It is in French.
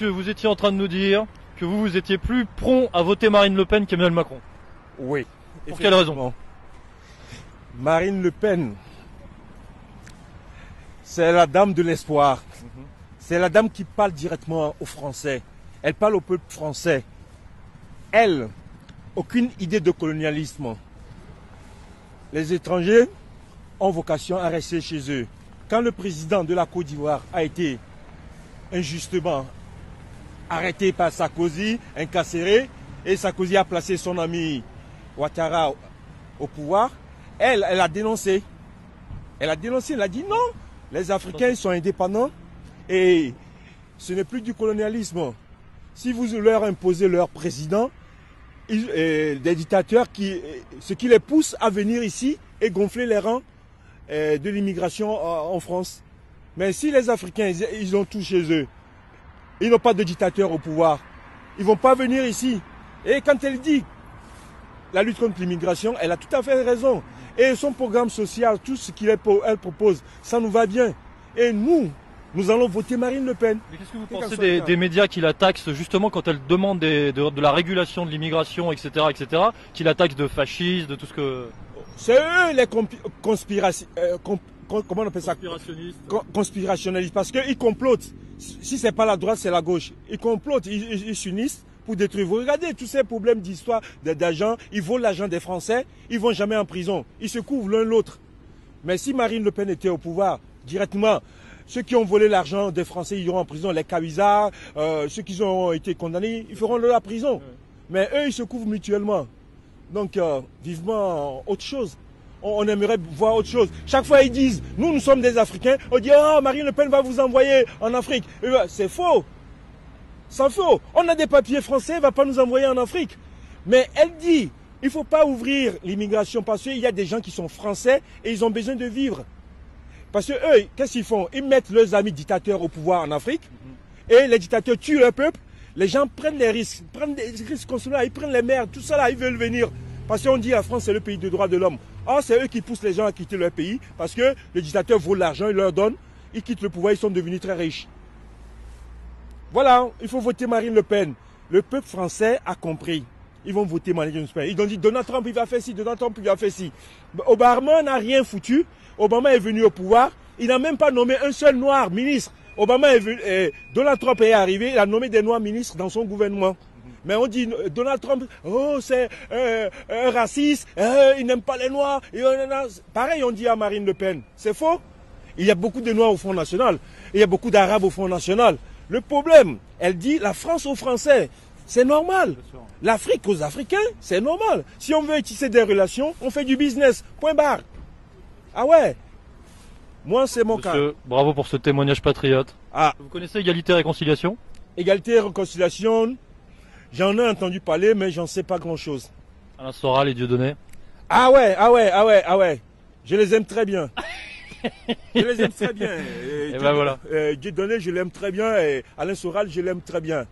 que vous étiez en train de nous dire que vous étiez plus prompt à voter Marine Le Pen qu'Emmanuel Macron. Oui. Pour quelle raison? Marine Le Pen, c'est la dame de l'espoir. C'est la dame qui parle directement aux Français. Elle parle au peuple français. Elle, aucune idée de colonialisme. Les étrangers ont vocation à rester chez eux. Quand le président de la Côte d'Ivoire a été injustement arrêté par Sarkozy, incarcéré, et Sarkozy a placé son ami Ouattara au pouvoir, elle a dénoncé. Elle a dénoncé, elle a dit non, les Africains sont indépendants et ce n'est plus du colonialisme. Si vous leur imposez leur président, des dictateurs, ce qui les pousse à venir ici et gonfler les rangs de l'immigration en France. Mais si les Africains, ils ont tout chez eux, ils n'ont pas de dictateur au pouvoir, ils ne vont pas venir ici. Et quand elle dit la lutte contre l'immigration, elle a tout à fait raison. Et son programme social, tout ce qu'elle propose, ça nous va bien. Et nous allons voter Marine Le Pen. Mais qu'est-ce que vous pensez des médias qui la taxent justement quand elle demande de la régulation de l'immigration, etc., qui la taxent de fascistes, de tout ce que... C'est eux les comment on appelle ça? Conspirationnalistes. Parce qu'ils complotent. Si ce n'est pas la droite, c'est la gauche. Ils complotent, ils s'unissent pour détruire. Vous regardez tous ces problèmes d'histoire d'argent, ils volent l'argent des Français, ils ne vont jamais en prison. Ils se couvrent l'un l'autre. Mais si Marine Le Pen était au pouvoir, directement, ceux qui ont volé l'argent des Français iront en prison. Les Kawisa, ceux qui ont été condamnés, ils feront de la prison. Mais eux, ils se couvrent mutuellement. Donc, vivement autre chose. On aimerait voir autre chose. Chaque fois, ils disent, nous sommes des Africains. On dit, ah, Marine Le Pen va vous envoyer en Afrique. C'est faux. C'est faux. On a des papiers français, elle ne va pas nous envoyer en Afrique. Mais elle dit, il ne faut pas ouvrir l'immigration parce qu'il y a des gens qui sont français et ils ont besoin de vivre. Parce que eux, qu'est-ce qu'ils font? Ils mettent leurs amis dictateurs au pouvoir en Afrique et les dictateurs tuent leur peuple. Les gens prennent des risques, comme cela, ils prennent les mers, tout ça là, ils veulent venir. Parce qu'on dit la France c'est le pays des droits de l'homme. Or c'est eux qui poussent les gens à quitter leur pays parce que les dictateurs volent l'argent, ils leur donnent, ils quittent le pouvoir, ils sont devenus très riches. Voilà, il faut voter Marine Le Pen. Le peuple français a compris. Ils vont voter Marine Le Pen. Ils ont dit Donald Trump il va faire ci, Donald Trump il va faire ci. Obama n'a rien foutu. Obama est venu au pouvoir. Il n'a même pas nommé un seul noir ministre. Donald Trump est arrivé, il a nommé des noirs ministres dans son gouvernement. Mais on dit Donald Trump, oh c'est un raciste, il n'aime pas les noirs. Pareil on dit à Marine Le Pen. C'est faux. Il y a beaucoup de noirs au Front National. Il y a beaucoup d'arabes au Front National. Le problème, elle dit la France aux Français. C'est normal. L'Afrique aux Africains, c'est normal. Si on veut tisser des relations, on fait du business. Point barre. Ah ouais. Moi, c'est mon cas. Bravo pour ce témoignage patriote. Ah. Vous connaissez Égalité et Réconciliation? Égalité et Réconciliation, j'en ai entendu parler, mais j'en sais pas grand-chose. Alain Soral et Dieudonné? Ah ouais. Je les aime très bien. Je les aime très bien. Et ben voilà. Dieudonné, je l'aime très bien. Et Alain Soral, je l'aime très bien.